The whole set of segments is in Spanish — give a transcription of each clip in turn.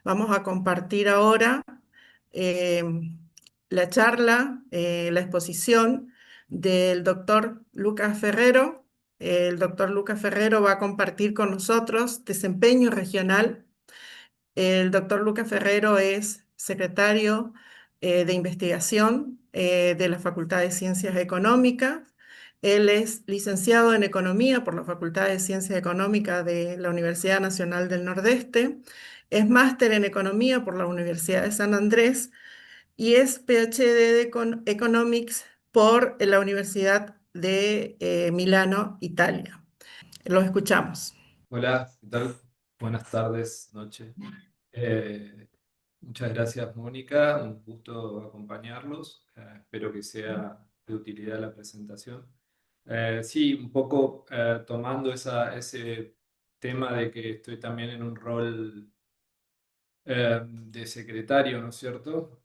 Vamos a compartir ahora eh, la charla, la exposición del doctor Lucas Ferrero. El doctor Lucas Ferrero va a compartir con nosotros desempeño regional. El doctor Lucas Ferrero es secretario de investigación de la Facultad de Ciencias Económicas. Él es licenciado en Economía por la Facultad de Ciencias Económicas de la Universidad Nacional del Nordeste. Es máster en Economía por la Universidad de San Andrés y es PhD de Economics por la Universidad de Milano, Italia. Lo escuchamos. Hola, ¿qué tal? Buenas tardes, noche. Eh, Muchas gracias, Mónica. Un gusto acompañarlos. Espero que sea de utilidad la presentación. Sí, un poco tomando ese tema de que estoy también en un rol de secretario, ¿no es cierto?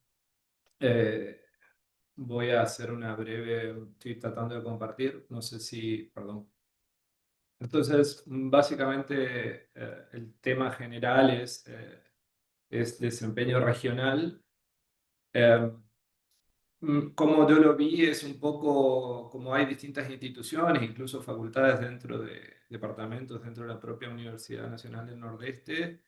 Eh, Voy a hacer una breve, estoy tratando de compartir, no sé si, perdón. Entonces, básicamente, el tema general es desempeño regional. Eh, Como yo lo vi, es un poco como hay distintas instituciones, incluso facultades dentro de departamentos, dentro de la propia Universidad Nacional del Nordeste.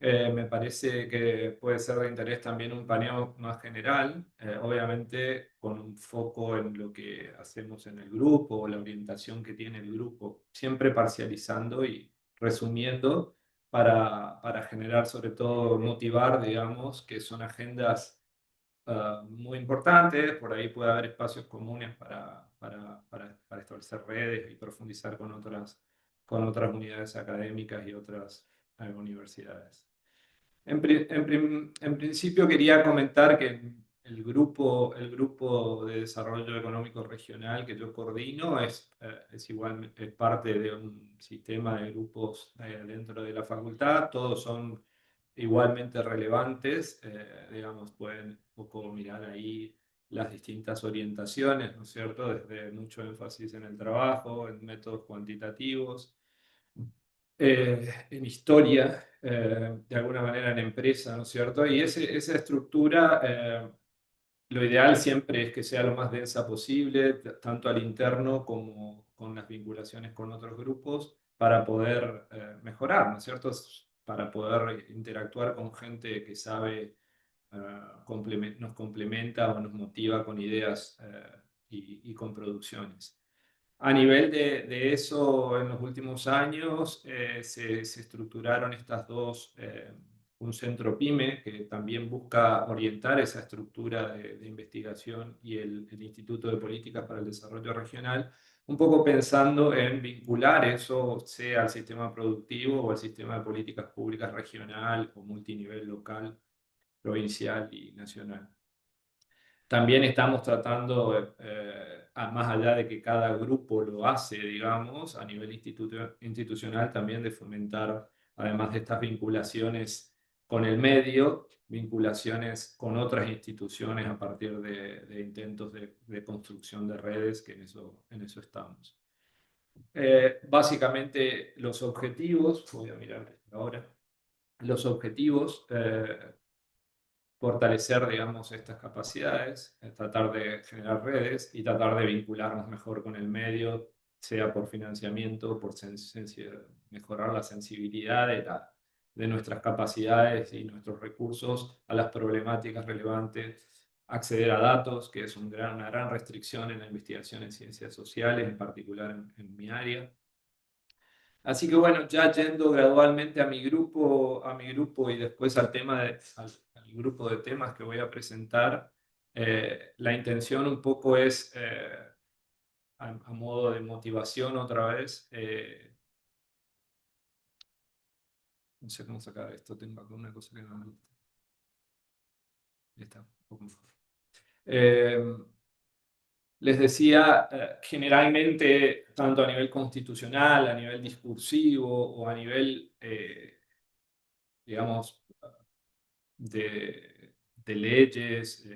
Me parece que puede ser de interés también un paneo más general, obviamente con un foco en lo que hacemos en el grupo o la orientación que tiene el grupo, siempre parcializando y resumiendo para generar, sobre todo, motivar, digamos, que son agendas muy importantes. Por ahí puede haber espacios comunes para establecer redes y profundizar con otras unidades académicas y otras universidades. En principio quería comentar que el grupo de desarrollo económico regional que yo coordino es parte de un sistema de grupos dentro de la facultad. Todos son igualmente relevantes. Digamos, pueden un poco mirar ahí las distintas orientaciones, ¿no es cierto? Desde mucho énfasis en el trabajo, en métodos cuantitativos, en historia, de alguna manera en empresa, ¿no es cierto? Y esa estructura, lo ideal siempre es que sea lo más densa posible, tanto al interno como con las vinculaciones con otros grupos, para poder mejorar, ¿no es cierto? Para poder interactuar con gente que sabe, nos complementa o nos motiva con ideas y con producciones. A nivel de eso, en los últimos años se estructuraron estas dos, un centro PYME que también busca orientar esa estructura de investigación, y el Instituto de Políticas para el Desarrollo Regional, un poco pensando en vincular eso, sea al sistema productivo o al sistema de políticas públicas regional o multinivel local, provincial y nacional. También estamos tratando, más allá de que cada grupo lo hace, digamos, a nivel institucional, también de fomentar, además de estas vinculaciones con el medio, vinculaciones con otras instituciones a partir de intentos de construcción de redes, que en eso estamos. Básicamente los objetivos, voy a mirar ahora, los objetivos, fortalecer, digamos, estas capacidades, tratar de generar redes y tratar de vincularnos mejor con el medio, sea por financiamiento, por mejorar la sensibilidad de nuestras capacidades y nuestros recursos a las problemáticas relevantes, acceder a datos, que es una gran restricción en la investigación en ciencias sociales, en particular en mi área. Así que bueno, ya yendo gradualmente a mi grupo y después al grupo de temas que voy a presentar, la intención un poco es, a modo de motivación otra vez, no sé cómo sacar esto, tengo acá una cosa que no me gusta. Ahí está, un poco mejor. Eh, Les decía, generalmente, tanto a nivel constitucional, a nivel discursivo o a nivel, digamos, de leyes,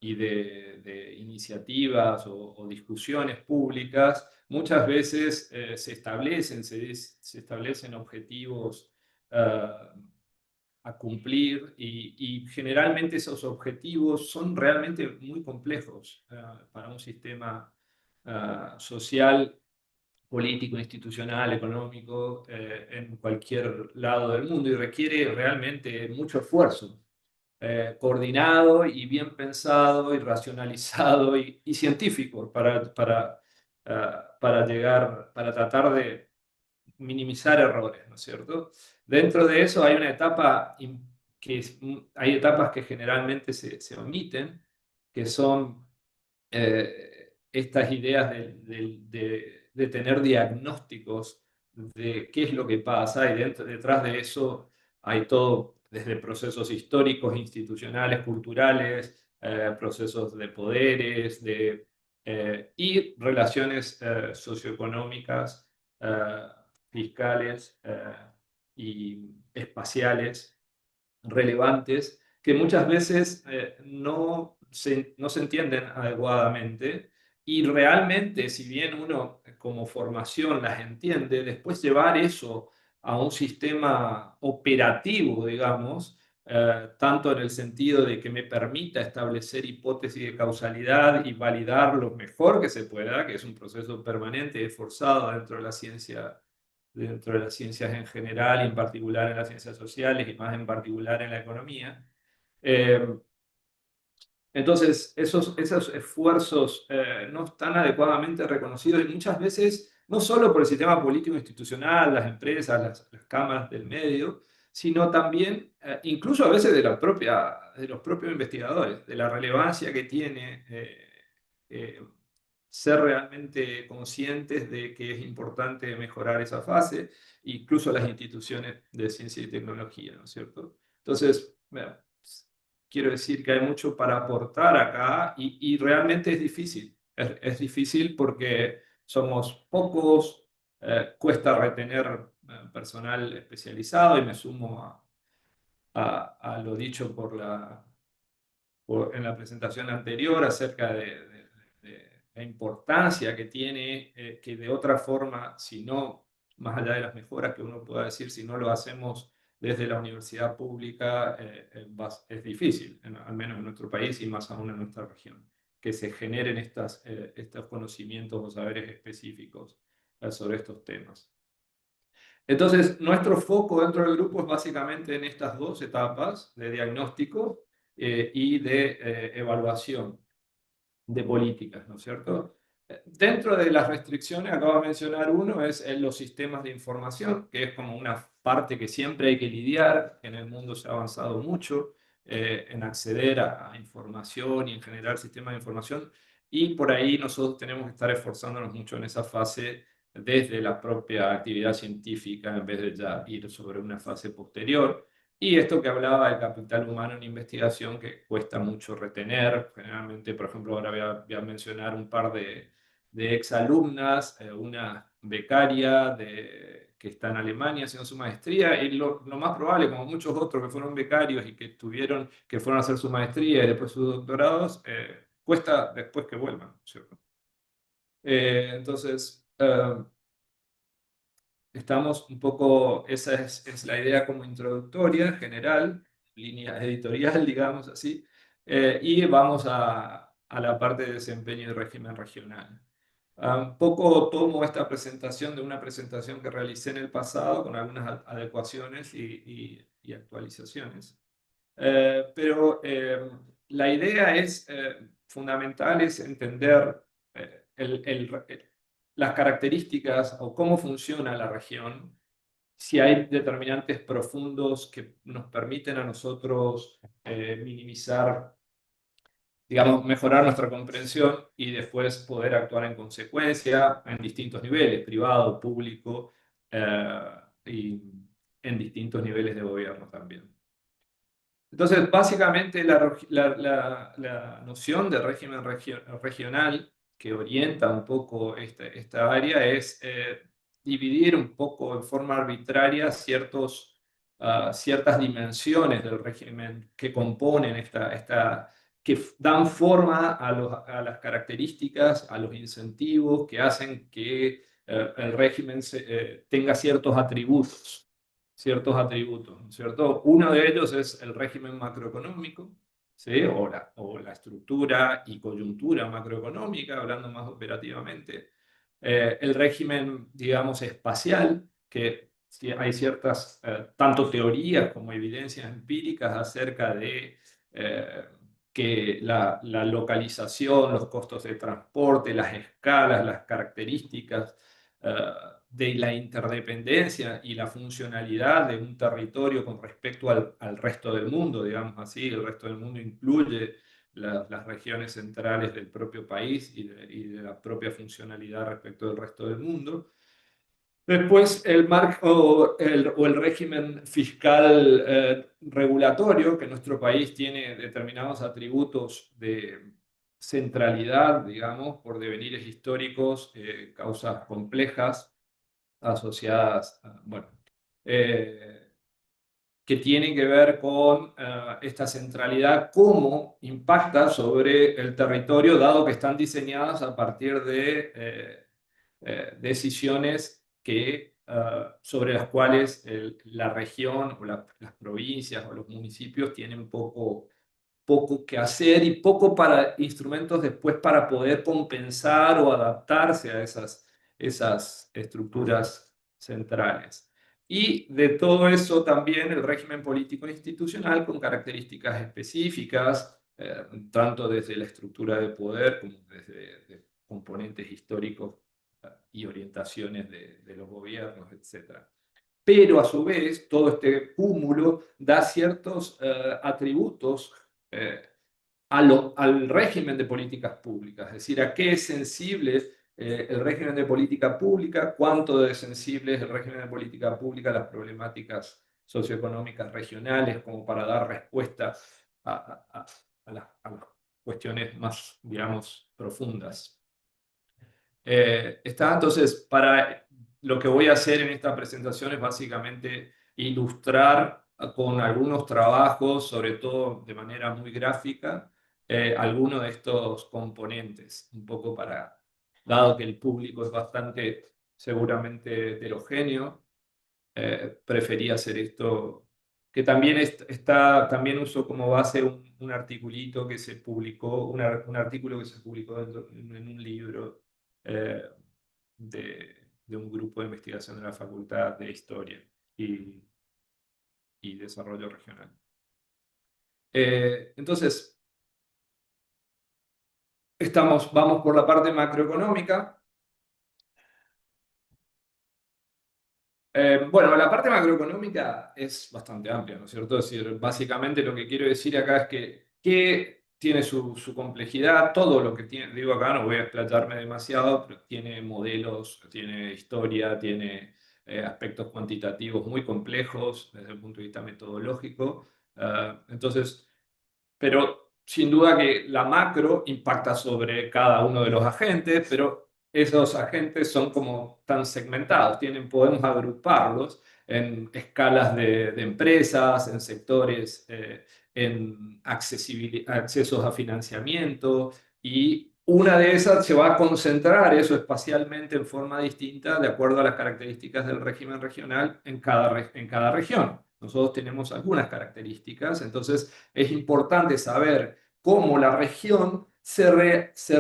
y de iniciativas o discusiones públicas, muchas veces se establecen objetivos, eh, a cumplir y generalmente esos objetivos son realmente muy complejos para un sistema social, político, institucional, económico, en cualquier lado del mundo y requiere realmente mucho esfuerzo, coordinado y bien pensado y racionalizado y científico para llegar, para tratar de minimizar errores, ¿no es cierto? Dentro de eso hay una etapa hay etapas que generalmente se omiten, que son estas ideas de tener diagnósticos de qué es lo que pasa y detrás de eso hay todo desde procesos históricos, institucionales, culturales, procesos de poderes y relaciones socioeconómicas, eh, fiscales y espaciales relevantes que muchas veces no se entienden adecuadamente y realmente, si bien uno como formación las entiende, después llevar eso a un sistema operativo, digamos, tanto en el sentido de que me permita establecer hipótesis de causalidad y validar lo mejor que se pueda, que es un proceso permanente y esforzado dentro de las ciencias en general y en particular en las ciencias sociales y más en particular en la economía. Eh, entonces, esos esfuerzos no están adecuadamente reconocidos y muchas veces, no solo por el sistema político institucional, las empresas, las cámaras del medio, sino también, incluso a veces de los propios investigadores, de la relevancia que tiene eh, ser realmente conscientes de que es importante mejorar esa fase, incluso las instituciones de ciencia y tecnología, ¿no es cierto? Entonces, bueno, quiero decir que hay mucho para aportar acá y realmente es difícil. Es difícil porque somos pocos, cuesta retener personal especializado y me sumo a lo dicho en la presentación anterior acerca de la importancia que tiene, que de otra forma, si no, más allá de las mejoras que uno pueda decir, si no lo hacemos desde la universidad pública, es difícil, al menos en nuestro país y más aún en nuestra región, que se generen estos conocimientos o saberes específicos sobre estos temas. Entonces, nuestro foco dentro del grupo es básicamente en estas dos etapas de diagnóstico y de evaluación de políticas, ¿no es cierto? Dentro de las restricciones, acabo de mencionar uno, es en los sistemas de información, que es como una parte que siempre hay que lidiar, que en el mundo se ha avanzado mucho en acceder a información y en generar sistemas de información, y por ahí nosotros tenemos que estar esforzándonos mucho en esa fase desde la propia actividad científica, en vez de ya ir sobre una fase posterior. Y esto que hablaba del capital humano en investigación, que cuesta mucho retener. Generalmente, por ejemplo, ahora voy a mencionar un par de exalumnas, una becaria que está en Alemania haciendo su maestría, y lo más probable, como muchos otros que fueron becarios y que fueron a hacer su maestría y después sus doctorados, cuesta después que vuelvan, ¿cierto? Entonces, estamos un poco, esa es la idea como introductoria, general, línea editorial, digamos así, y vamos a la parte de desempeño y régimen regional. Un poco tomo esta presentación de una presentación que realicé en el pasado con algunas adecuaciones y actualizaciones. Pero la idea fundamental es entender las características o cómo funciona la región, si hay determinantes profundos que nos permiten a nosotros minimizar, digamos, mejorar nuestra comprensión y después poder actuar en consecuencia en distintos niveles, privado, público, y en distintos niveles de gobierno también. Entonces, básicamente la noción de régimen regional que orienta un poco esta área es dividir un poco en forma arbitraria ciertas dimensiones del régimen que componen que dan forma a las características, a los incentivos que hacen que el régimen tenga ciertos atributos. ciertos atributos, ¿no es cierto? Uno de ellos es el régimen macroeconómico, ¿sí? O la estructura y coyuntura macroeconómica, hablando más operativamente. El régimen, digamos, espacial, que sí hay ciertas, tanto teorías como evidencias empíricas acerca de que la localización, los costos de transporte, las escalas, las características de la interdependencia y la funcionalidad de un territorio con respecto al resto del mundo, digamos así. El resto del mundo incluye las regiones centrales del propio país y de la propia funcionalidad respecto del resto del mundo. Después, el régimen fiscal regulatorio, que nuestro país tiene determinados atributos de centralidad, digamos, por devenires históricos, causas complejas asociadas, bueno, eh, que tienen que ver con esta centralidad, cómo impacta sobre el territorio, dado que están diseñadas a partir de decisiones sobre las cuales la región o las provincias o los municipios tienen poco que hacer y poco para instrumentos después para poder compensar o adaptarse a esas estructuras centrales. Y de todo eso también el régimen político institucional con características específicas, tanto desde la estructura de poder como desde de componentes históricos y orientaciones de los gobiernos, etcétera. Pero a su vez, todo este cúmulo da ciertos atributos eh, al régimen de políticas públicas, es decir, a qué es sensible el régimen de política pública, cuánto de sensible es el régimen de política pública a las problemáticas socioeconómicas regionales, como para dar respuesta a las cuestiones más, digamos, profundas. Entonces, lo que voy a hacer en esta presentación es básicamente ilustrar con algunos trabajos, sobre todo de manera muy gráfica, algunos de estos componentes, un poco dado que el público es bastante seguramente heterogéneo, preferí hacer esto, que también también uso como base un articulito que se publicó, un artículo que se publicó en un libro eh, de un grupo de investigación de la Facultad de Historia y, y Desarrollo Regional. Entonces, vamos por la parte macroeconómica. Bueno, la parte macroeconómica es bastante amplia, ¿no es cierto? Es decir, básicamente lo que quiero decir acá es que tiene su complejidad, todo lo que tiene, digo acá, no voy a explayarme demasiado, pero tiene modelos, tiene historia, tiene aspectos cuantitativos muy complejos desde el punto de vista metodológico. Entonces, pero sin duda que la macro impacta sobre cada uno de los agentes, pero esos agentes son como tan segmentados, podemos agruparlos en escalas de empresas, en sectores, en accesos a financiamiento, y una de esas se va a concentrar eso espacialmente en forma distinta de acuerdo a las características del régimen regional en cada región. Nosotros tenemos algunas características, entonces es importante saber cómo la región se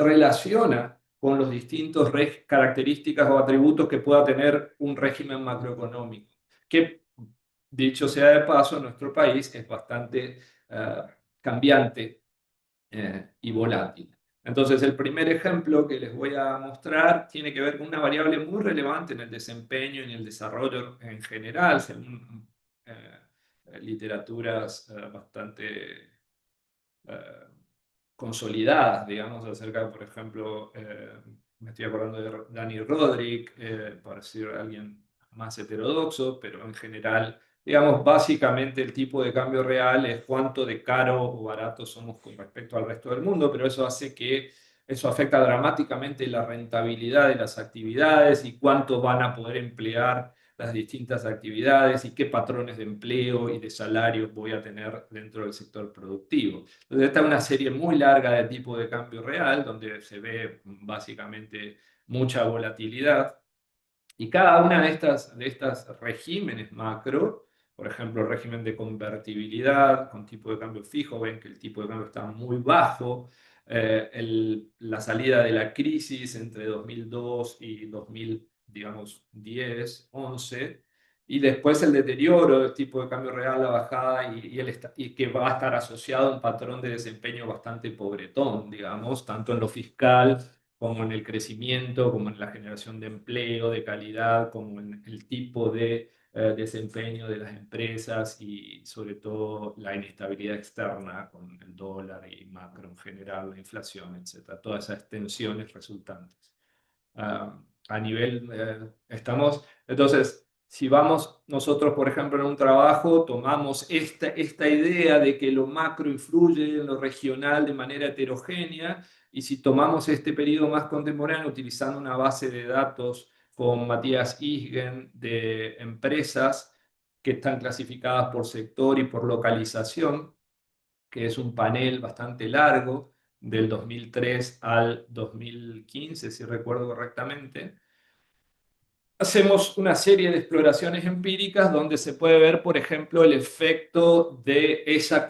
relaciona con los distintos características o atributos que pueda tener un régimen macroeconómico, que dicho sea de paso, en nuestro país es bastante cambiante y volátil. Entonces, el primer ejemplo que les voy a mostrar tiene que ver con una variable muy relevante en el desempeño y en el desarrollo en general, según literaturas bastante consolidadas, digamos, acerca, por ejemplo, me estoy acordando de Dani Rodrik, para decir alguien más heterodoxo, pero en general, digamos, básicamente el tipo de cambio real es cuánto de caro o barato somos con respecto al resto del mundo, pero eso afecta dramáticamente la rentabilidad de las actividades y cuánto van a poder emplear las distintas actividades y qué patrones de empleo y de salarios voy a tener dentro del sector productivo. Entonces, esta es una serie muy larga de tipo de cambio real, donde se ve básicamente mucha volatilidad. Y cada una de estas regímenes macro, por ejemplo, el régimen de convertibilidad con tipo de cambio fijo, ven que el tipo de cambio está muy bajo. La salida de la crisis entre 2002 y 2000, digamos, 10, 11, y después el deterioro del tipo de cambio real, la bajada, y que va a estar asociado a un patrón de desempeño bastante pobretón, digamos, tanto en lo fiscal como en el crecimiento, como en la generación de empleo de calidad, como en el tipo de desempeño de las empresas y sobre todo la inestabilidad externa con el dólar y macro en general, la inflación, etcétera, todas esas tensiones resultantes. A nivel, entonces, si vamos nosotros, por ejemplo, en un trabajo, tomamos esta idea de que lo macro influye en lo regional de manera heterogénea, y si tomamos este periodo más contemporáneo utilizando una base de datos con Matías Isgen de empresas que están clasificadas por sector y por localización, que es un panel bastante largo, del 2003 al 2015, si recuerdo correctamente. Hacemos una serie de exploraciones empíricas donde se puede ver, por ejemplo, el efecto de esa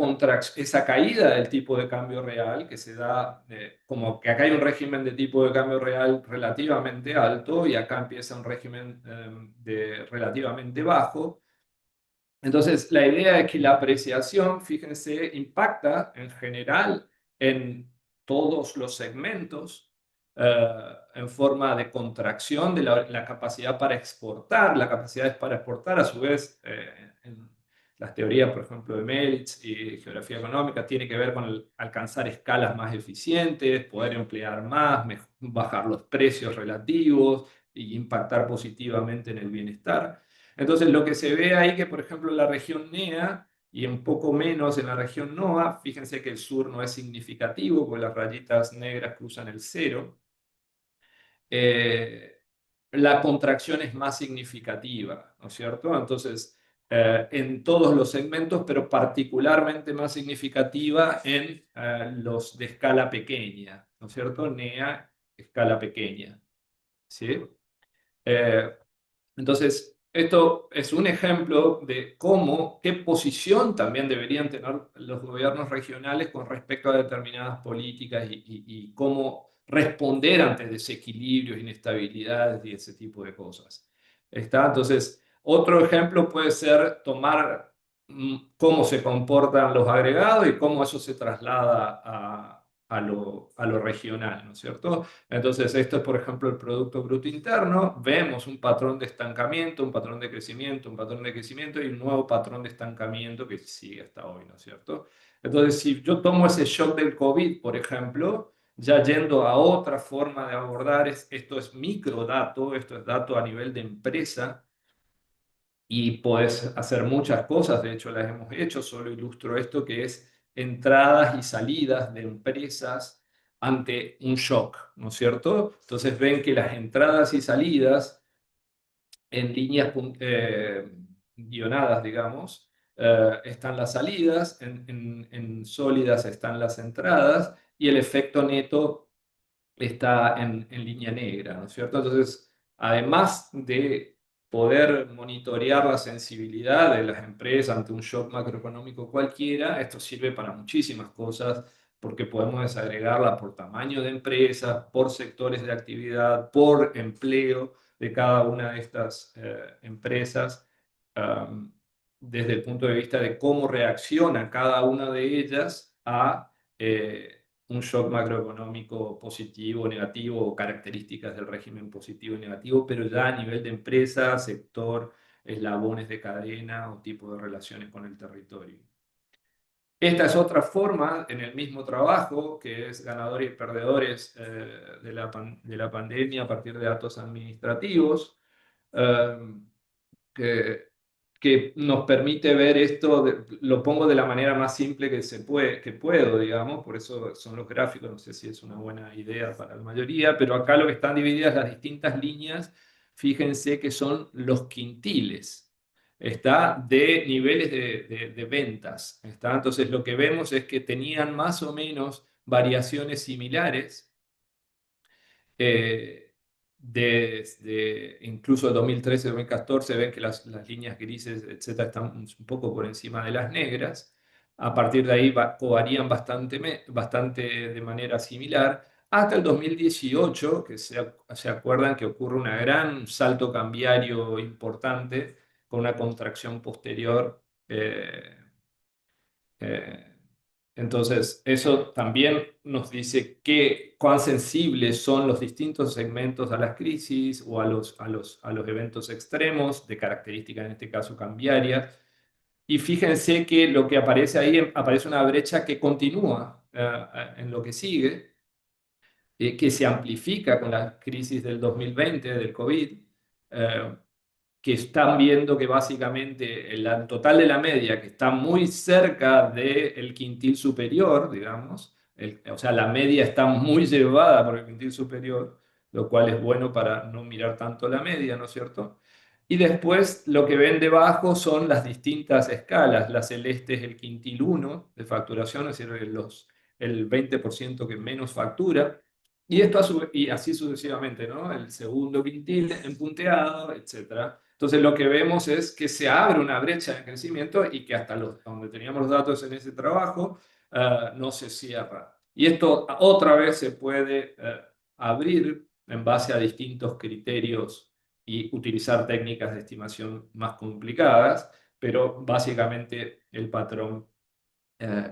caída del tipo de cambio real, que se da como que acá hay un régimen de tipo de cambio real relativamente alto y acá empieza un régimen de relativamente bajo. Entonces, la idea es que la apreciación, fíjense, impacta en general en todos los segmentos en forma de contracción de la capacidad para exportar. La capacidad para exportar, a su vez, en las teorías, por ejemplo, de Melitz y geografía económica, tiene que ver con alcanzar escalas más eficientes, poder emplear más, bajar los precios relativos y impactar positivamente en el bienestar. Entonces, lo que se ve ahí que, por ejemplo, en la región NEA y un poco menos en la región NOA, fíjense que el sur no es significativo, porque las rayitas negras cruzan el cero, eh, la contracción es más significativa, ¿no es cierto? Entonces, en todos los segmentos, pero particularmente más significativa en los de escala pequeña, ¿no es cierto? NEA, escala pequeña, ¿sí? Eh, entonces, esto es un ejemplo de cómo, qué posición también deberían tener los gobiernos regionales con respecto a determinadas políticas y cómo responder ante desequilibrios, inestabilidades y ese tipo de cosas. ¿Está? Entonces, otro ejemplo puede ser tomar cómo se comportan los agregados y cómo eso se traslada a lo regional, ¿no es cierto? Entonces, esto es, por ejemplo, el Producto Bruto Interno. Vemos un patrón de estancamiento, un patrón de crecimiento, un patrón de crecimiento y un nuevo patrón de estancamiento que sigue hasta hoy, ¿no es cierto? Entonces, si yo tomo ese shock del COVID, por ejemplo, ya yendo a otra forma de abordar, esto es microdato, esto es dato a nivel de empresa, y puedes hacer muchas cosas, de hecho las hemos hecho, solo ilustro esto que es entradas y salidas de empresas ante un shock, ¿no es cierto? Entonces ven que las entradas y salidas en líneas guionadas, digamos, están las salidas, en sólidas están las entradas y el efecto neto está en línea negra, ¿no es cierto? Entonces, además de poder monitorear la sensibilidad de las empresas ante un shock macroeconómico cualquiera, esto sirve para muchísimas cosas porque podemos desagregarla por tamaño de empresas, por sectores de actividad, por empleo de cada una de estas empresas, um, desde el punto de vista de cómo reacciona cada una de ellas a un shock macroeconómico positivo o negativo o características del régimen positivo y negativo, pero ya a nivel de empresa, sector, eslabones de cadena o tipo de relaciones con el territorio. Esta es otra forma en el mismo trabajo, que es ganadores y perdedores de la pandemia a partir de datos administrativos. eh, que, que nos permite ver esto, lo pongo de la manera más simple que puedo, digamos, por eso son los gráficos, no sé si es una buena idea para la mayoría, pero acá lo que están divididas las distintas líneas, fíjense que son los quintiles, está de niveles de ventas, está. Entonces lo que vemos es que tenían más o menos variaciones similares. eh, desde incluso 2013-2014 ven que las líneas grises, etcétera, están un poco por encima de las negras. A partir de ahí varían bastante, bastante de manera similar, hasta el 2018, que se acuerdan que ocurre un gran salto cambiario importante con una contracción posterior. Eh, entonces, eso también nos dice cuán sensibles son los distintos segmentos a las crisis o a los eventos extremos, de características en este caso cambiarias. Y fíjense que lo que aparece ahí, aparece una brecha que continúa en lo que sigue, que se amplifica con la crisis del 2020, del COVID. eh, que están viendo que básicamente el total de la media, que está muy cerca del quintil superior, digamos, o sea, la media está muy llevada por el quintil superior, lo cual es bueno para no mirar tanto la media, ¿no es cierto? Y después lo que ven debajo son las distintas escalas. La celeste es el quintil 1 de facturación, es decir, el 20% que menos factura. Y esto y así sucesivamente, ¿no? El segundo quintil en punteado, etcétera. Entonces lo que vemos es que se abre una brecha de crecimiento y que hasta donde teníamos los datos en ese trabajo no se cierra. Y esto otra vez se puede abrir en base a distintos criterios y utilizar técnicas de estimación más complicadas, pero básicamente el patrón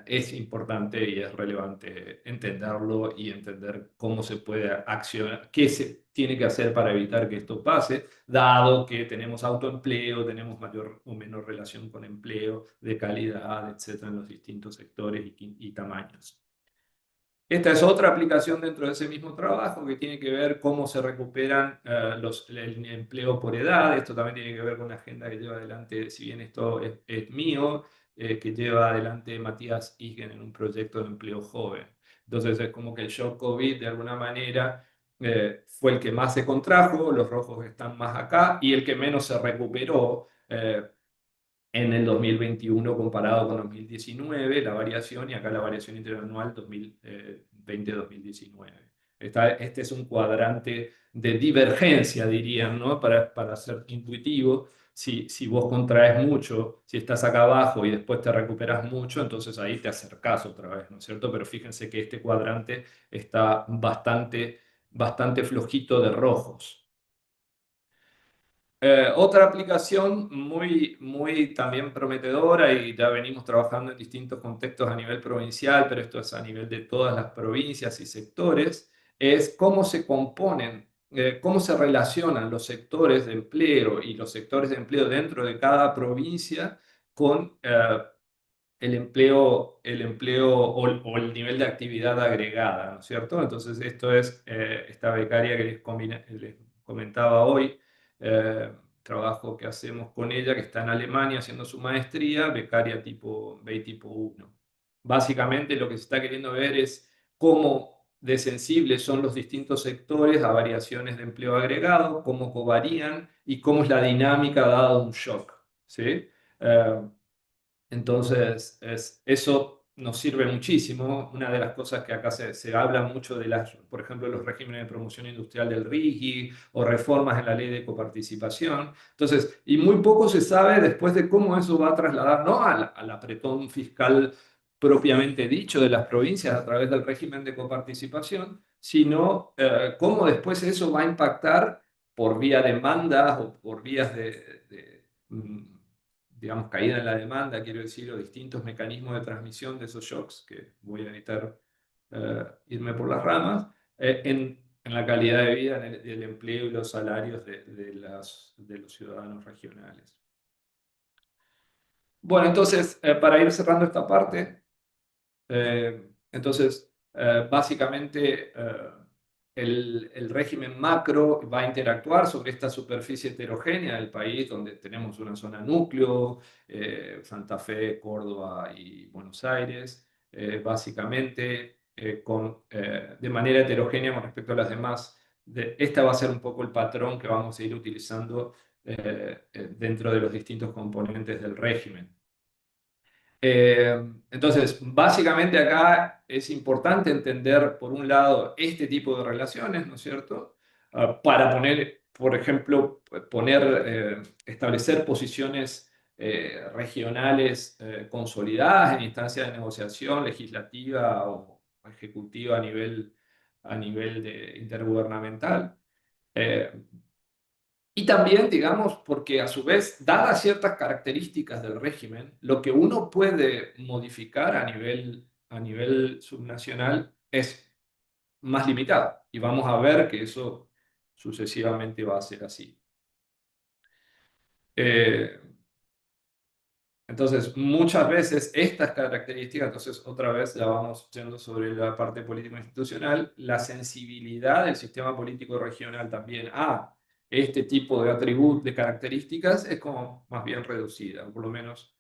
es importante y es relevante entenderlo y entender cómo se puede accionar, qué se tiene que hacer para evitar que esto pase, dado que tenemos autoempleo, tenemos mayor o menor relación con empleo de calidad, etcétera, en los distintos sectores y tamaños. Esta es otra aplicación dentro de ese mismo trabajo que tiene que ver cómo se recuperan el empleo por edad. Esto también tiene que ver con una agenda que lleva adelante, si bien esto es mío, que lleva adelante Matías Igen en un proyecto de empleo joven. Entonces es como que el shock COVID de alguna manera fue el que más se contrajo, los rojos están más acá, y el que menos se recuperó. En el 2021 comparado con 2019, la variación, y acá la variación interanual 2020-2019. Este es un cuadrante de divergencia, dirían, ¿no? Para ser intuitivo. Si vos contraes mucho, si estás acá abajo y después te recuperas mucho, entonces ahí te acercás otra vez, ¿no es cierto? Pero fíjense que este cuadrante está bastante flojito de rojos. Otra aplicación muy también prometedora, y ya venimos trabajando en distintos contextos a nivel provincial, pero esto es a nivel de todas las provincias y sectores, es cómo se componen, cómo se relacionan los sectores de empleo y los sectores de empleo dentro de cada provincia con el empleo o el nivel de actividad agregada, ¿no es cierto? Entonces, esto es esta becaria que les comentaba hoy, eh, trabajo que hacemos con ella, que está en Alemania haciendo su maestría, becaria tipo B tipo 1. Básicamente, lo que se está queriendo ver es cómo de sensibles son los distintos sectores a variaciones de empleo agregado, cómo covarían y cómo es la dinámica dado un shock, ¿sí? Entonces, eso nos sirve muchísimo. Una de las cosas que acá se habla mucho por ejemplo, los regímenes de promoción industrial del RIGI o reformas en la ley de coparticipación. Entonces, y muy poco se sabe después de cómo eso va a trasladar, no al apretón fiscal propiamente dicho de las provincias a través del régimen de coparticipación, sino cómo después eso va a impactar por vía de demandas o por vías digamos, caída en la demanda, quiero decir, o distintos mecanismos de transmisión de esos shocks, que voy a evitar irme por las ramas, en la calidad de vida, en el empleo y los salarios de los ciudadanos regionales. Bueno, entonces, para ir cerrando esta parte, básicamente, el régimen macro va a interactuar sobre esta superficie heterogénea del país, donde tenemos una zona núcleo, Santa Fe, Córdoba y Buenos Aires, básicamente de manera heterogénea con respecto a las demás. Esta va a ser un poco el patrón que vamos a ir utilizando dentro de los distintos componentes del régimen. Entonces, básicamente acá es importante entender, por un lado, este tipo de relaciones, ¿no es cierto? para poner, por ejemplo, establecer posiciones regionales consolidadas en instancias de negociación legislativa o ejecutiva a nivel intergubernamental. Eh, y también, digamos, porque a su vez, dadas ciertas características del régimen, lo que uno puede modificar a nivel subnacional es más limitado. Y vamos a ver que eso sucesivamente va a ser así. Eh, entonces, muchas veces estas características, entonces otra vez ya vamos yendo sobre la parte político-institucional, la sensibilidad del sistema político regional también a este tipo de atributos, de características, es como más bien reducida, o por lo menos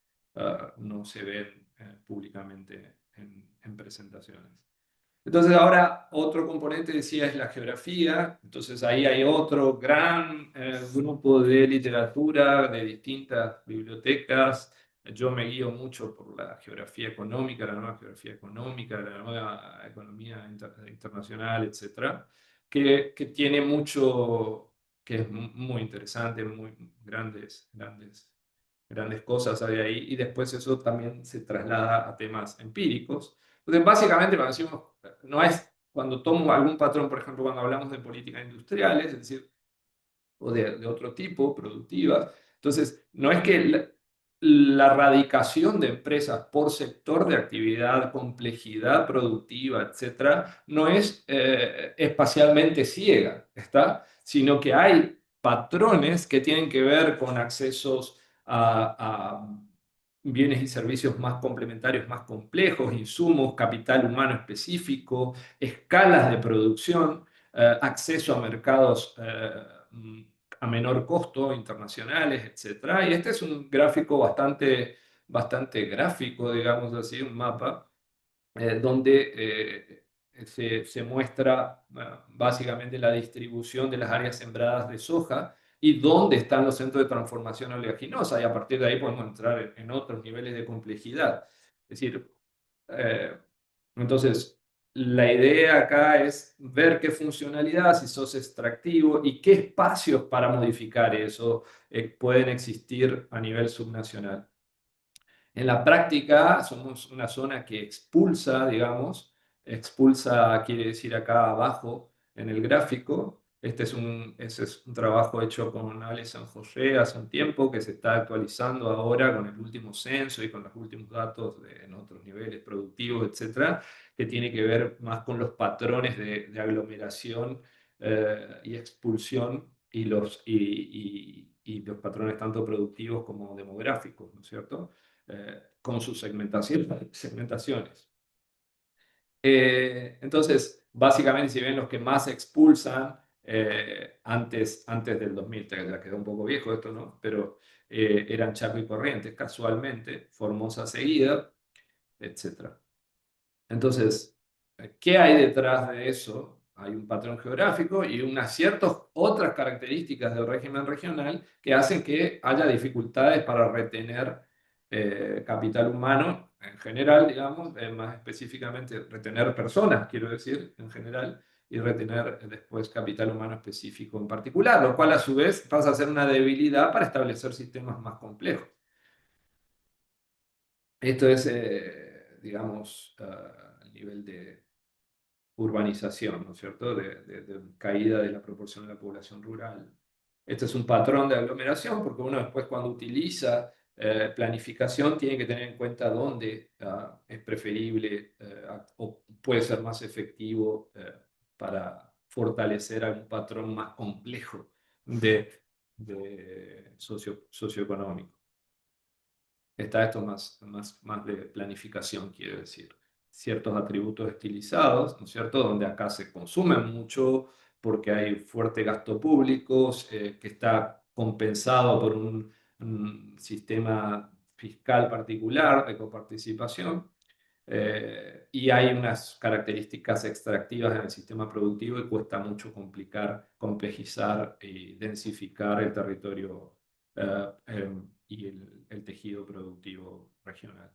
no se ven públicamente en presentaciones. Entonces ahora otro componente decía es la geografía, entonces ahí hay otro gran grupo de literatura de distintas bibliotecas. Yo me guío mucho por la geografía económica, la nueva geografía económica, la nueva economía internacional, etcétera, que tiene mucho, que es muy interesante, muy grandes cosas hay ahí, y después eso también se traslada a temas empíricos. Entonces, básicamente, cuando decimos, no es cuando tomo algún patrón, por ejemplo, cuando hablamos de políticas industriales, es decir, o de otro tipo, productivas. Entonces, no es que la radicación de empresas por sector de actividad, complejidad productiva, etcétera, no es espacialmente ciega, ¿está? Sino que hay patrones que tienen que ver con accesos a bienes y servicios más complementarios, más complejos, insumos, capital humano específico, escalas de producción, acceso a mercados a menor costo, internacionales, etcétera. Y este es un gráfico bastante gráfico, digamos así, un mapa, donde se muestra básicamente la distribución de las áreas sembradas de soja y dónde están los centros de transformación oleaginosa, y a partir de ahí podemos entrar en otros niveles de complejidad. Es decir, eh, entonces, la idea acá es ver qué funcionalidad, si sos extractivo y qué espacios para modificar eso pueden existir a nivel subnacional. En la práctica somos una zona que expulsa, digamos, expulsa quiere decir acá abajo en el gráfico. Ese es un trabajo hecho con Ale San José hace un tiempo que se está actualizando ahora con el último censo y con los últimos datos en otros niveles productivos, etcétera, que tiene que ver más con los patrones de aglomeración y expulsión y los patrones tanto productivos como demográficos, ¿no es cierto? Con sus segmentaciones. Entonces, básicamente, si ven los que más expulsan antes del 2003, ya quedó un poco viejo esto, ¿no? Pero eran Chaco y Corrientes, casualmente, Formosa seguida, etc. Entonces, ¿qué hay detrás de eso? Hay un patrón geográfico y unas ciertas otras características del régimen regional que hacen que haya dificultades para retener capital humano en general, digamos, más específicamente retener personas, quiero decir, en general, y retener después capital humano específico en particular, lo cual a su vez pasa a ser una debilidad para establecer sistemas más complejos. Esto es, digamos, el nivel de urbanización, ¿no es cierto?, de caída de la proporción de la población rural. Este es un patrón de aglomeración porque uno después cuando utiliza planificación tiene que tener en cuenta dónde es preferible o puede ser más efectivo para fortalecer algún patrón más complejo de socioeconómico. Está esto más de planificación, quiero decir. Ciertos atributos estilizados, ¿no es cierto? Donde acá se consumen mucho porque hay fuerte gasto público que está compensado por un sistema fiscal particular de coparticipación. Y hay unas características extractivas en el sistema productivo y cuesta mucho complejizar y densificar el territorio y el tejido productivo regional.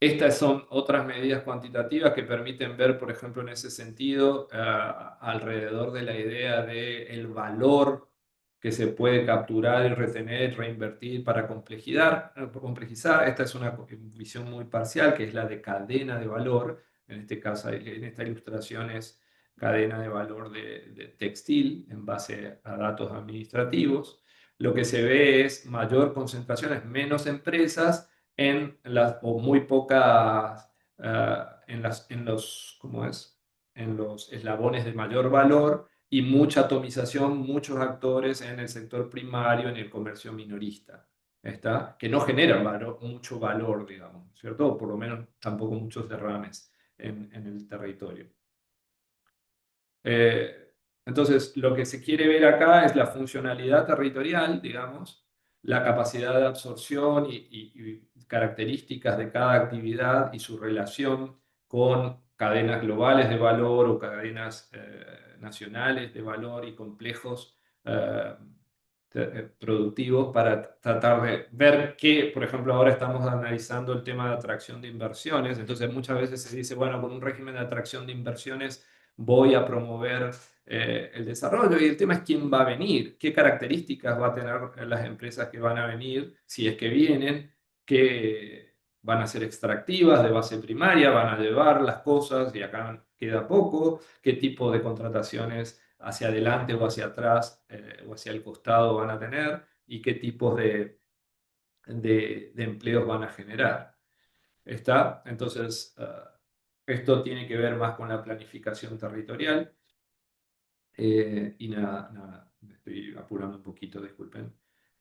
Estas son otras medidas cuantitativas que permiten ver, por ejemplo, en ese sentido, alrededor de la idea del valor que se puede capturar y retener, reinvertir para complejizar. Esta es una visión muy parcial, que es la de cadena de valor. En este caso, en esta ilustración es cadena de valor de textil en base a datos administrativos. Lo que se ve es mayor concentración, es menos empresas o muy pocas ¿cómo es? En los eslabones de mayor valor y mucha atomización, muchos actores en el sector primario, en el comercio minorista, ¿está? Que no generan mucho valor, digamos, ¿cierto? O por lo menos tampoco muchos derrames en el territorio. Eh, entonces, lo que se quiere ver acá es la funcionalidad territorial, digamos, la capacidad de absorción y características de cada actividad y su relación con cadenas globales de valor o cadenas nacionales de valor y complejos eh, productivos para tratar de ver que, por ejemplo, ahora estamos analizando el tema de atracción de inversiones, entonces muchas veces se dice, bueno, con un régimen de atracción de inversiones voy a promover el desarrollo y el tema es quién va a venir, qué características va a tener las empresas que van a venir, si es que vienen, qué van a ser extractivas de base primaria, van a llevar las cosas y acá queda poco, qué tipo de contrataciones hacia adelante o hacia atrás o hacia el costado van a tener y qué tipos de empleos van a generar. ¿Está? Entonces, esto tiene que ver más con la planificación territorial. Y nada, me estoy apurando un poquito, disculpen.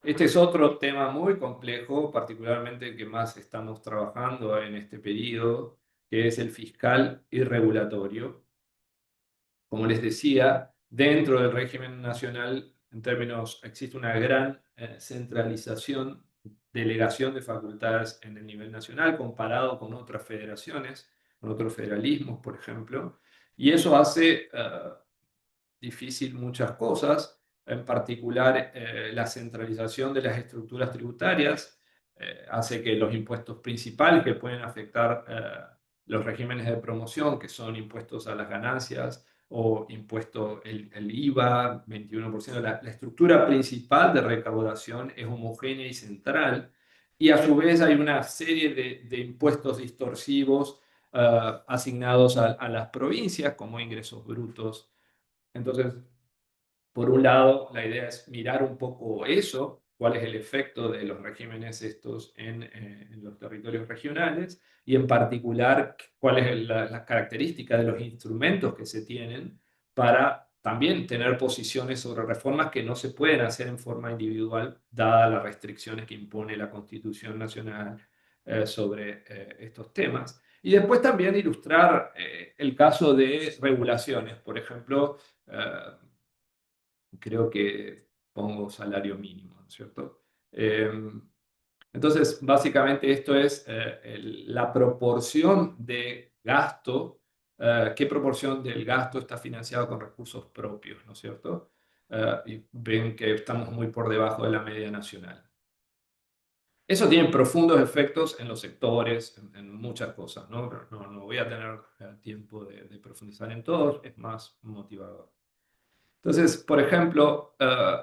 Este es otro tema muy complejo, particularmente el que más estamos trabajando en este periodo, que es el fiscal y regulatorio. Como les decía, dentro del régimen nacional, en términos, existe una gran centralización, delegación de facultades en el nivel nacional comparado con otras federaciones, con otros federalismos, por ejemplo, y eso hace difícil muchas cosas, en particular la centralización de las estructuras tributarias hace que los impuestos principales que pueden afectar los regímenes de promoción, que son impuestos a las ganancias o impuesto el IVA, 21%, la estructura principal de recaudación es homogénea y central, y a su vez hay una serie de impuestos distorsivos asignados a las provincias como ingresos brutos. Entonces, por un lado, la idea es mirar un poco eso, cuál es el efecto de los regímenes estos en los territorios regionales y en particular cuál es la característica de los instrumentos que se tienen para también tener posiciones sobre reformas que no se pueden hacer en forma individual, dadas las restricciones que impone la Constitución Nacional sobre estos temas. Y después también ilustrar el caso de regulaciones, por ejemplo, creo que pongo salario mínimo, ¿no es cierto? Entonces, básicamente esto es la proporción de gasto, qué proporción del gasto está financiado con recursos propios, ¿no es cierto? Y ven que estamos muy por debajo de la media nacional. Eso tiene profundos efectos en los sectores, en muchas cosas, ¿no? Pero no voy a tener tiempo de profundizar en todos, es más motivador. Entonces, por ejemplo,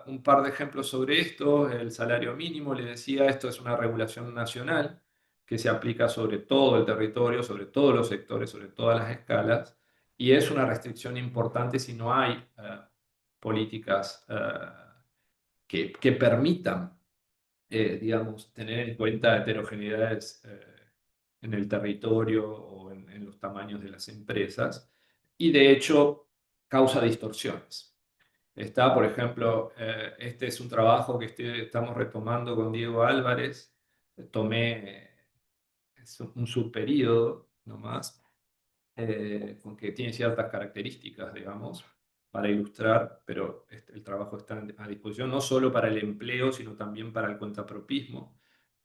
un par de ejemplos sobre esto, el salario mínimo, le decía, esto es una regulación nacional que se aplica sobre todo el territorio, sobre todos los sectores, sobre todas las escalas, y es una restricción importante si no hay políticas que permitan, digamos, tener en cuenta heterogeneidades en el territorio o en los tamaños de las empresas, y de hecho causa distorsiones. Está, por ejemplo, este es un trabajo que estamos retomando con Diego Álvarez. Tomé es un subperíodo nomás, con que tiene ciertas características, digamos, para ilustrar, pero el trabajo está a disposición no solo para el empleo, sino también para el cuentapropismo.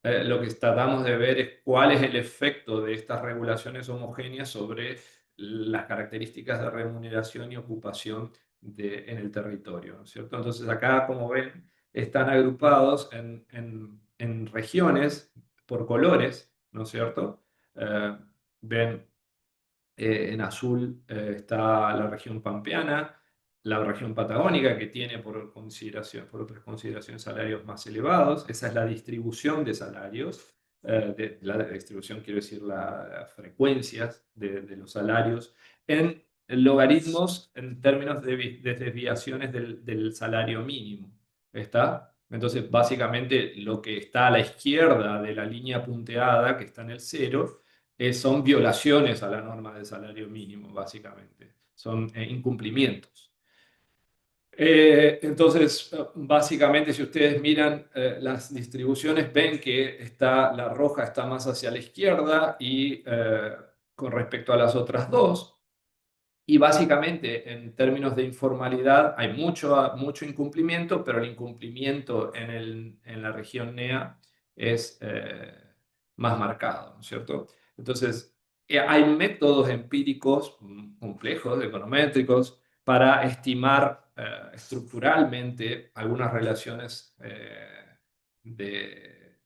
Lo que tratamos de ver es cuál es el efecto de estas regulaciones homogéneas sobre las características de remuneración y ocupación en el territorio, ¿no es cierto? Entonces acá, como ven, están agrupados en regiones por colores, ¿no es cierto? Eh, ven en azul está la región pampeana, la región patagónica, que tiene por otras consideraciones salarios más elevados. Esa es la distribución de salarios. La distribución, quiero decir, las frecuencias de los salarios en logaritmos en términos de desviaciones del salario mínimo. ¿Está? Entonces, básicamente, lo que está a la izquierda de la línea punteada, que está en el cero, son violaciones a la norma de salario mínimo, básicamente. Son incumplimientos. Entonces, básicamente, si ustedes miran las distribuciones, ven que la roja está más hacia la izquierda y con respecto a las otras dos. Y básicamente, en términos de informalidad, hay mucho incumplimiento, pero el incumplimiento en la región NEA es más marcado, ¿no es cierto? Entonces, hay métodos empíricos complejos, econométricos, para estimar estructuralmente algunas relaciones de,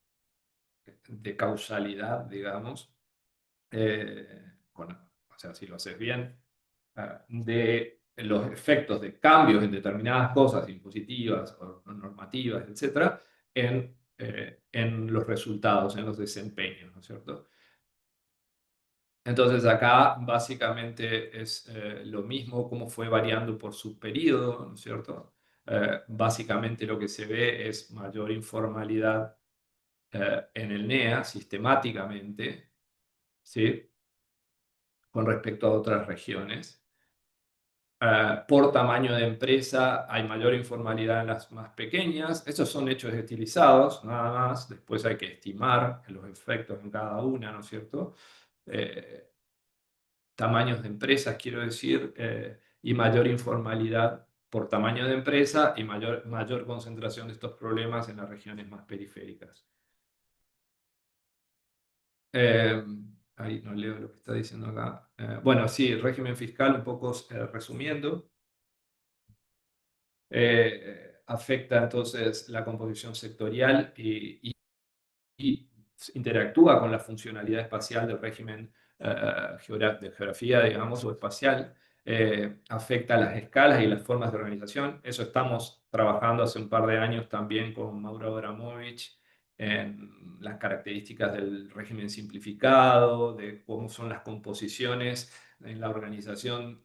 de causalidad, digamos, o sea, si lo haces bien de los efectos de cambios en determinadas cosas impositivas o normativas, etcétera, en los resultados, en los desempeños, ¿no es cierto? Entonces acá básicamente es lo mismo, cómo fue variando por su periodo, ¿no es cierto? Básicamente lo que se ve es mayor informalidad en el NEA sistemáticamente, ¿sí? Con respecto a otras regiones. Por tamaño de empresa hay mayor informalidad en las más pequeñas. Estos son hechos estilizados, nada más. Después hay que estimar los efectos en cada una, ¿no es cierto? Eh, Tamaños de empresas, quiero decir, y mayor informalidad por tamaño de empresa y mayor concentración de estos problemas en las regiones más periféricas. Eh, Ahí no leo lo que está diciendo acá. Bueno, sí, régimen fiscal, un poco resumiendo. Afecta entonces la composición sectorial y interactúa con la funcionalidad espacial del régimen de geografía, digamos, o espacial. Afecta las escalas y las formas de organización. Eso estamos trabajando hace un par de años también con Mauro Abramovich en las características del régimen simplificado, de cómo son las composiciones en la organización,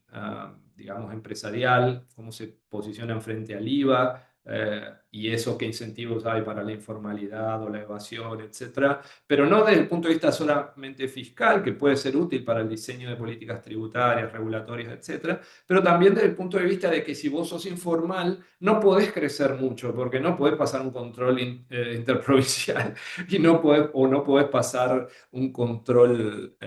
digamos, empresarial, cómo se posicionan frente al IVA, y eso qué incentivos hay para la informalidad o la evasión, etcétera, pero no desde el punto de vista solamente fiscal, que puede ser útil para el diseño de políticas tributarias, regulatorias, etcétera, pero también desde el punto de vista de que si vos sos informal, no podés crecer mucho, porque no podés pasar un control interprovincial y no podés pasar un control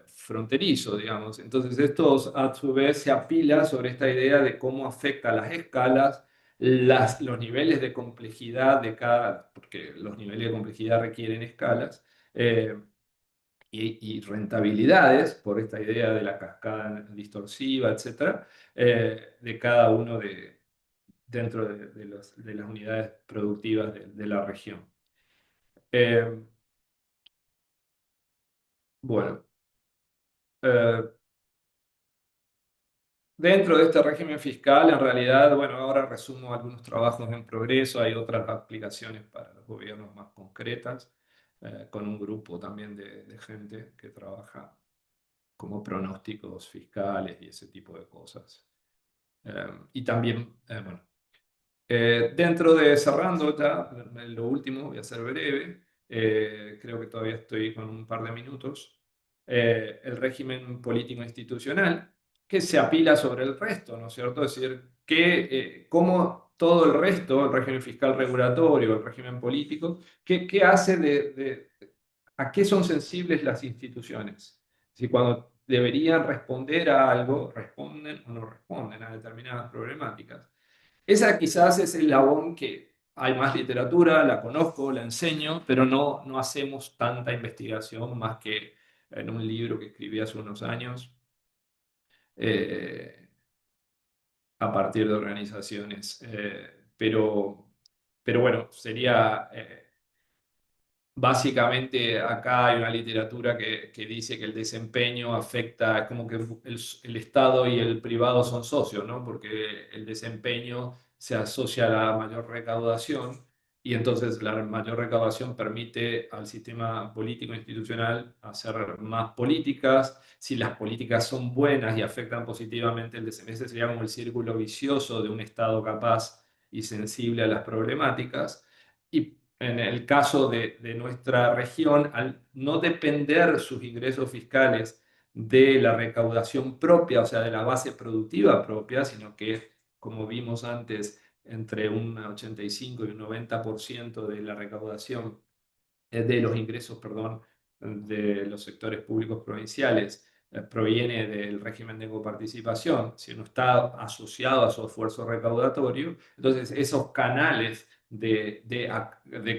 fronterizo, digamos. Entonces, esto a su vez se apila sobre esta idea de cómo afecta las escalas, los niveles de complejidad de cada, porque los niveles de complejidad requieren escalas, eh, y rentabilidades, por esta idea de la cascada distorsiva, etcétera, de cada uno dentro de las unidades productivas de la región. Eh, bueno, eh, dentro de este régimen fiscal, en realidad, bueno, ahora resumo algunos trabajos en progreso, hay otras aplicaciones para los gobiernos más concretas, con un grupo también de gente que trabaja como pronósticos fiscales y ese tipo de cosas. Y también, bueno, dentro de cerrando ya, lo último, voy a ser breve, creo que todavía estoy con un par de minutos, el régimen político institucional, que se apila sobre el resto, ¿no es cierto? Es decir, cómo todo el resto, el régimen fiscal regulatorio, el régimen político, qué hace a qué son sensibles las instituciones. Si cuando deberían responder a algo, responden o no responden a determinadas problemáticas. Esa quizás es el labón que hay más literatura, la conozco, la enseño, pero no hacemos tanta investigación más que en un libro que escribí hace unos años, eh, a partir de organizaciones. Pero bueno, sería Básicamente, acá hay una literatura que dice que el desempeño afecta, como que el Estado y el privado son socios, ¿no? Porque el desempeño se asocia a la mayor recaudación y entonces la mayor recaudación permite al sistema político institucional hacer más políticas. Si las políticas son buenas y afectan positivamente el desempeño, ese sería como el círculo vicioso de un Estado capaz y sensible a las problemáticas. Y en el caso de nuestra región, al no depender sus ingresos fiscales de la recaudación propia, o sea, de la base productiva propia, sino que, como vimos antes, entre un 85 y un 90% de la recaudación de los ingresos, perdón, de los sectores públicos provinciales proviene del régimen de coparticipación, si no está asociado a su esfuerzo recaudatorio, entonces esos canales de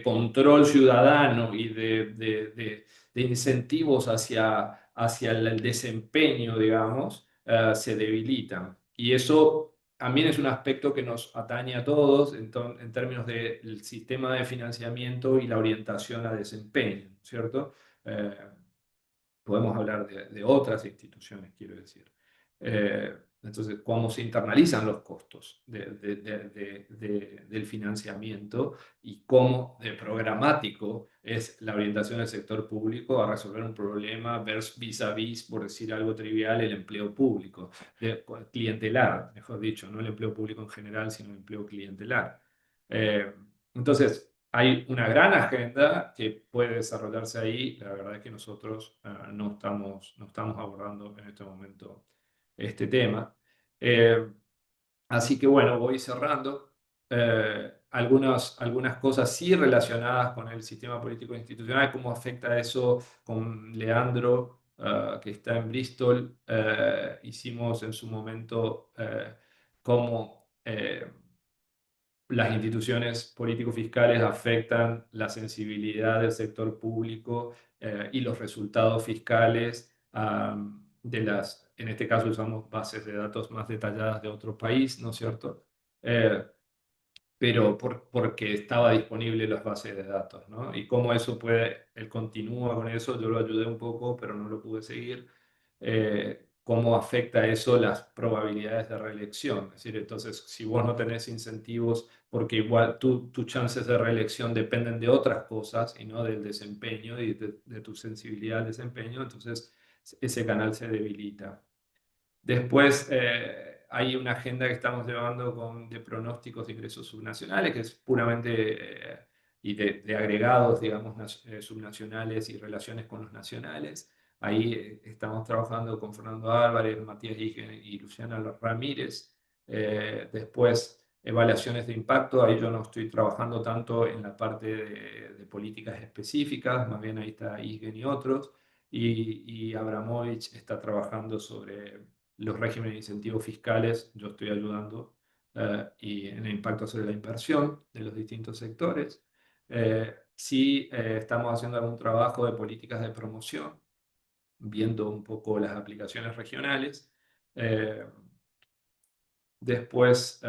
control ciudadano y de incentivos hacia el desempeño, digamos, se debilitan. Y eso también es un aspecto que nos atañe a todos en términos del sistema de financiamiento y la orientación a desempeño, ¿cierto? Eh, Podemos hablar de otras instituciones, quiero decir. Entonces, cómo se internalizan los costos del financiamiento y cómo de programático es la orientación del sector público a resolver un problema vis a vis, por decir algo trivial, el empleo público, clientelar, mejor dicho, no el empleo público en general, sino el empleo clientelar. Eh, entonces, hay una gran agenda que puede desarrollarse ahí. La verdad es que nosotros no estamos abordando en este momento este tema. Eh, Así que bueno, voy cerrando. Algunas cosas sí relacionadas con el sistema político institucional, cómo afecta eso con Leandro, que está en Bristol. Hicimos en su momento cómo las instituciones político-fiscales afectan la sensibilidad del sector público y los resultados fiscales en este caso usamos bases de datos más detalladas de otro país, ¿no es cierto? Eh, pero porque estaba disponible las bases de datos, ¿no? Y cómo eso puede, él continúa con eso, yo lo ayudé un poco, pero no lo pude seguir. Cómo afecta eso las probabilidades de reelección. Es decir, entonces, si vos no tenés incentivos, porque igual tus chances de reelección dependen de otras cosas y no del desempeño y de tu sensibilidad al desempeño, entonces ese canal se debilita. Después hay una agenda que estamos llevando de pronósticos de ingresos subnacionales, que es puramente y de agregados, digamos, subnacionales y relaciones con los nacionales. Ahí estamos trabajando con Fernando Álvarez, Matías Igen y Luciana Ramírez. Después, evaluaciones de impacto. Ahí yo no estoy trabajando tanto en la parte de políticas específicas, más bien ahí está Igen y otros. Y Abramovich está trabajando sobre los regímenes de incentivos fiscales, yo estoy ayudando, y en el impacto sobre la inversión de los distintos sectores. Sí, estamos haciendo algún trabajo de políticas de promoción, viendo un poco las aplicaciones regionales. Eh, Después,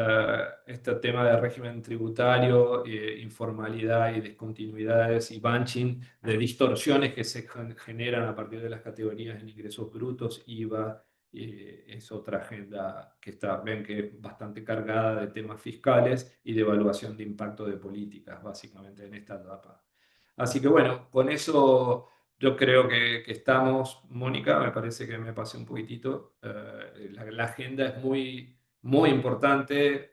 este tema de régimen tributario, informalidad y discontinuidades y bunching, de distorsiones que se generan a partir de las categorías en ingresos brutos, IVA, es otra agenda que está, ven que es bastante cargada de temas fiscales y de evaluación de impacto de políticas, básicamente en esta etapa. Así que bueno, con eso yo creo que estamos, Mónica, me parece que me pasé un poquitito. La agenda es muy importante.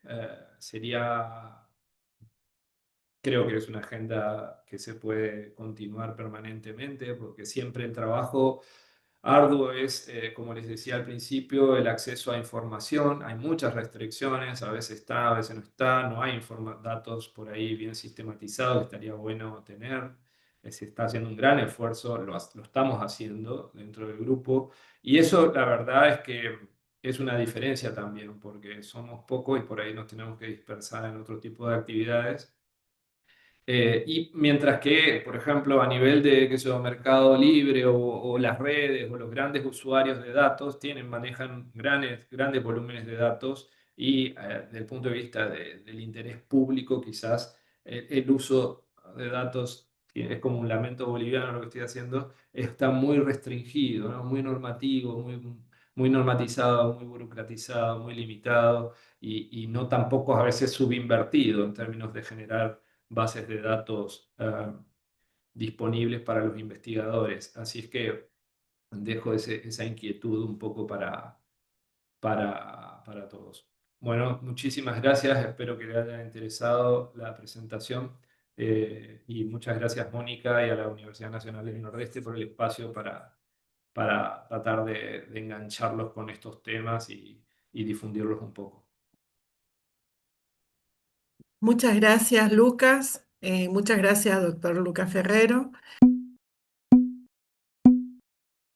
Creo que es una agenda que se puede continuar permanentemente porque siempre el trabajo arduo es, como les decía al principio, el acceso a información. Hay muchas restricciones, a veces está, a veces no está, no hay datos por ahí bien sistematizados que estaría bueno tener. Se está haciendo un gran esfuerzo, lo estamos haciendo dentro del grupo y eso la verdad es que es una diferencia también porque somos pocos y por ahí nos tenemos que dispersar en otro tipo de actividades. Y mientras que, por ejemplo, a nivel de qué sé yo, Mercado Libre o las redes o los grandes usuarios de datos manejan grandes volúmenes de datos y desde el punto de vista del interés público, quizás el uso de datos es como un lamento boliviano lo que estoy haciendo, está muy restringido, ¿no? Muy normativo, muy normatizado, muy burocratizado, muy limitado y no tampoco a veces subinvertido en términos de generar bases de datos disponibles para los investigadores. Así es que dejo esa inquietud un poco para todos. Bueno, muchísimas gracias, espero que les haya interesado la presentación y muchas gracias Mónica y a la Universidad Nacional del Nordeste por el espacio para tratar de engancharlos con estos temas y difundirlos un poco. Muchas gracias, Lucas. Muchas gracias, doctor Lucas Ferrero.